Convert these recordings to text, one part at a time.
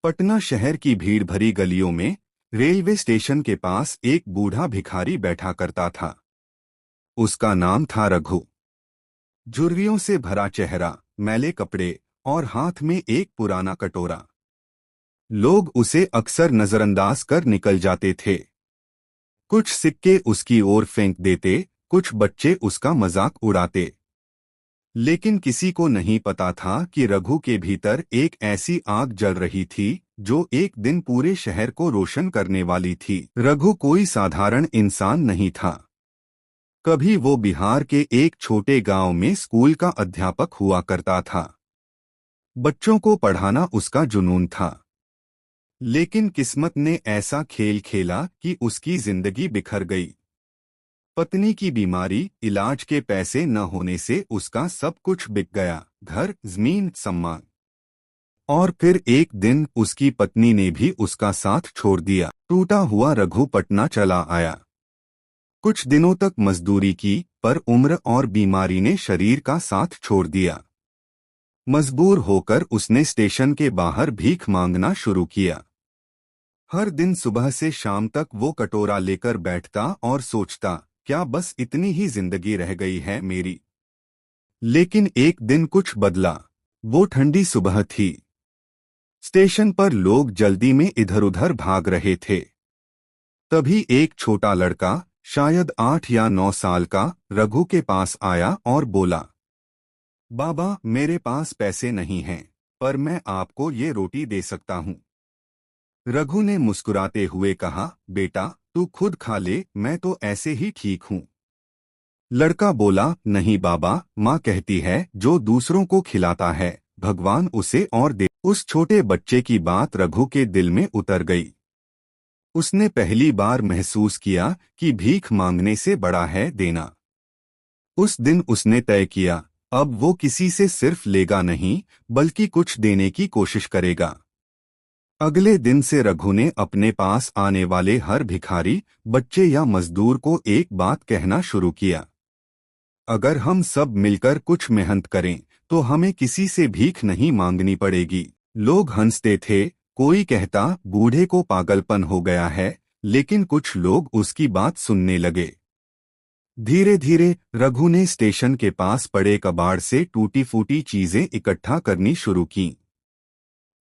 पटना शहर की भीड़ भरी गलियों में रेलवे स्टेशन के पास एक बूढ़ा भिखारी बैठा करता था। उसका नाम था रघु। झुर्रियों से भरा चेहरा, मैले कपड़े और हाथ में एक पुराना कटोरा। लोग उसे अक्सर नजरअंदाज कर निकल जाते थे। कुछ सिक्के उसकी ओर फेंक देते, कुछ बच्चे उसका मजाक उड़ाते। लेकिन किसी को नहीं पता था कि रघु के भीतर एक ऐसी आग जल रही थी जो एक दिन पूरे शहर को रोशन करने वाली थी। रघु कोई साधारण इंसान नहीं था। कभी वो बिहार के एक छोटे गांव में स्कूल का अध्यापक हुआ करता था। बच्चों को पढ़ाना उसका जुनून था। लेकिन किस्मत ने ऐसा खेल खेला कि उसकी जिंदगी बिखर गई। पत्नी की बीमारी, इलाज के पैसे न होने से उसका सब कुछ बिक गया, घर, जमीन, सम्मान। और फिर एक दिन उसकी पत्नी ने भी उसका साथ छोड़ दिया। टूटा हुआ रघु पटना चला आया। कुछ दिनों तक मजदूरी की, पर उम्र और बीमारी ने शरीर का साथ छोड़ दिया। मजबूर होकर उसने स्टेशन के बाहर भीख मांगना शुरू किया। हर दिन सुबह से शाम तक वो कटोरा लेकर बैठता और सोचता, क्या बस इतनी ही जिंदगी रह गई है मेरी। लेकिन एक दिन कुछ बदला। वो ठंडी सुबह थी। स्टेशन पर लोग जल्दी में इधर-उधर भाग रहे थे। तभी एक छोटा लड़का, शायद 8 या 9 साल का, रघु के पास आया और बोला, बाबा, मेरे पास पैसे नहीं हैं, पर मैं आपको ये रोटी दे सकता हूँ। रघु ने मुस्कुराते हुए कहा, बेटा, तू खुद खा ले, मैं तो ऐसे ही ठीक हूँ। लड़का बोला, नहीं बाबा, माँ कहती है जो दूसरों को खिलाता है भगवान उसे और दे। उस छोटे बच्चे की बात रघु के दिल में उतर गई। उसने पहली बार महसूस किया कि भीख मांगने से बड़ा है देना। उस दिन उसने तय किया, अब वो किसी से सिर्फ लेगा नहीं, बल्कि कुछ देने की कोशिश करेगा। अगले दिन से रघु ने अपने पास आने वाले हर भिखारी, बच्चे या मजदूर को एक बात कहना शुरू किया, अगर हम सब मिलकर कुछ मेहनत करें तो हमें किसी से भीख नहीं मांगनी पड़ेगी। लोग हंसते थे, कोई कहता बूढ़े को पागलपन हो गया है, लेकिन कुछ लोग उसकी बात सुनने लगे। धीरे धीरे रघु ने स्टेशन के पास पड़े कबाड़ से टूटी फूटी चीजें इकट्ठा करनी शुरू की।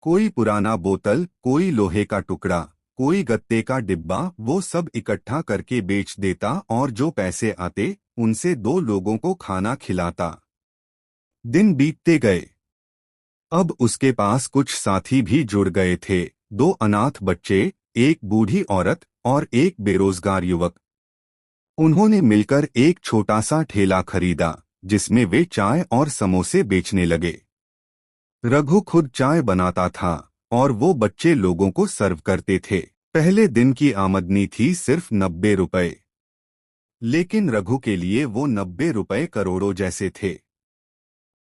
कोई पुराना बोतल, कोई लोहे का टुकड़ा, कोई गत्ते का डिब्बा, वो सब इकट्ठा करके बेच देता और जो पैसे आते उनसे 2 लोगों को खाना खिलाता। दिन बीतते गए। अब उसके पास कुछ साथी भी जुड़ गए थे, 2 अनाथ बच्चे, एक बूढ़ी औरत और एक बेरोजगार युवक। उन्होंने मिलकर एक छोटा सा ठेला खरीदा, जिसमें वे चाय और समोसे बेचने लगे। रघु खुद चाय बनाता था और वो बच्चे लोगों को सर्व करते थे। पहले दिन की आमदनी थी सिर्फ 90 रुपए। लेकिन रघु के लिए वो 90 रुपए करोड़ों जैसे थे।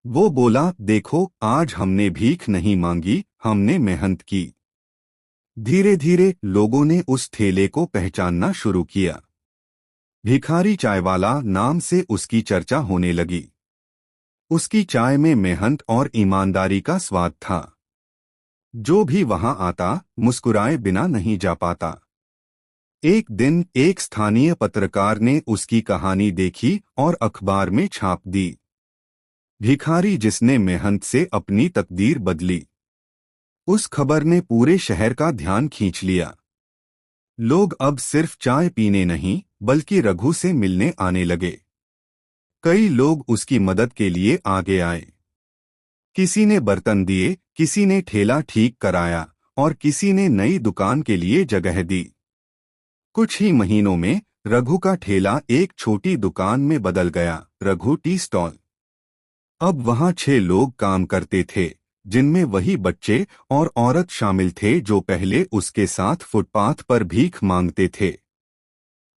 वो बोला, देखो, आज हमने भीख नहीं मांगी, हमने मेहनत की। धीरे धीरे लोगों ने उस ठेले को पहचानना शुरू किया। भिखारी चायवाला नाम से उसकी चर्चा होने लगी। उसकी चाय में मेहनत और ईमानदारी का स्वाद था। जो भी वहां आता, मुस्कुराए बिना नहीं जा पाता। एक दिन एक स्थानीय पत्रकार ने उसकी कहानी देखी और अखबार में छाप दी। भिखारी जिसने मेहनत से अपनी तकदीर बदली। उस खबर ने पूरे शहर का ध्यान खींच लिया। लोग अब सिर्फ चाय पीने नहीं, बल्कि रघु से मिलने आने लगे। कई लोग उसकी मदद के लिए आगे आए। किसी ने बर्तन दिए, किसी ने ठेला ठीक कराया और किसी ने नई दुकान के लिए जगह दी। कुछ ही महीनों में रघु का ठेला एक छोटी दुकान में बदल गया, रघु टी स्टॉल। अब वहां 6 लोग काम करते थे, जिनमें वही बच्चे और औरत शामिल थे जो पहले उसके साथ फुटपाथ पर भीख मांगते थे।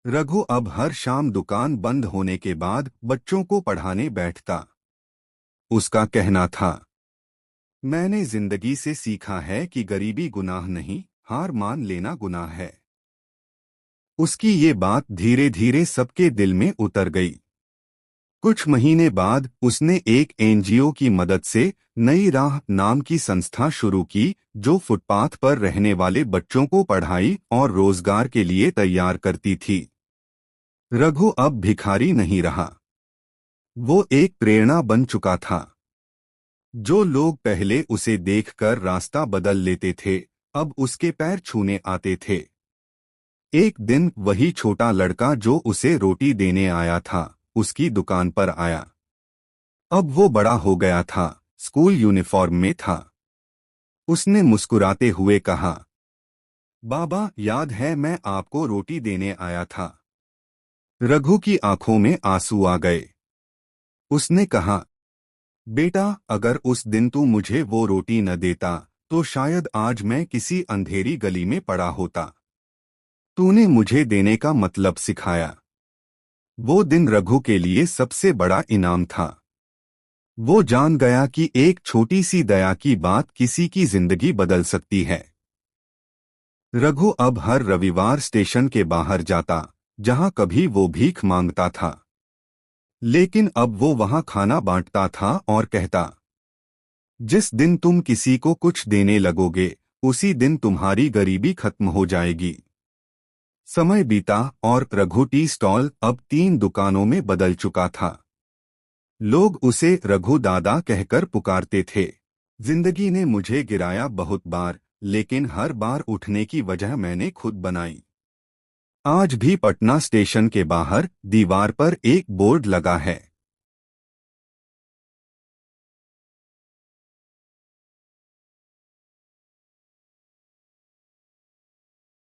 रघु अब हर शाम दुकान बंद होने के बाद बच्चों को पढ़ाने बैठता। उसका कहना था, मैंने जिंदगी से सीखा है कि गरीबी गुनाह नहीं, हार मान लेना गुनाह है। उसकी ये बात धीरे धीरे सबके दिल में उतर गई। कुछ महीने बाद उसने एक एनजीओ की मदद से नई राह नाम की संस्था शुरू की, जो फुटपाथ पर रहने वाले बच्चों को पढ़ाई और रोजगार के लिए तैयार करती थी। रघु अब भिखारी नहीं रहा, वो एक प्रेरणा बन चुका था। जो लोग पहले उसे देखकर रास्ता बदल लेते थे, अब उसके पैर छूने आते थे। एक दिन वही छोटा लड़का जो उसे रोटी देने आया था, उसकी दुकान पर आया। अब वो बड़ा हो गया था, स्कूल यूनिफॉर्म में था। उसने मुस्कुराते हुए कहा, बाबा, याद है मैं आपको रोटी देने आया था। रघु की आंखों में आंसू आ गए। उसने कहा, बेटा, अगर उस दिन तू मुझे वो रोटी न देता तो शायद आज मैं किसी अंधेरी गली में पड़ा होता। तूने मुझे देने का मतलब सिखाया। वो दिन रघु के लिए सबसे बड़ा इनाम था। वो जान गया कि एक छोटी सी दया की बात किसी की जिंदगी बदल सकती है। रघु अब हर रविवार स्टेशन के बाहर जाता, जहां कभी वो भीख मांगता था। लेकिन अब वो वहां खाना बांटता था और कहता, जिस दिन तुम किसी को कुछ देने लगोगे, उसी दिन तुम्हारी गरीबी खत्म हो जाएगी। समय बीता और रघु टी स्टॉल अब 3 दुकानों में बदल चुका था। लोग उसे रघु दादा कहकर पुकारते थे। जिंदगी ने मुझे गिराया बहुत बार, लेकिन हर बार उठने की वजह मैंने खुद बनाई। आज भी पटना स्टेशन के बाहर दीवार पर एक बोर्ड लगा है,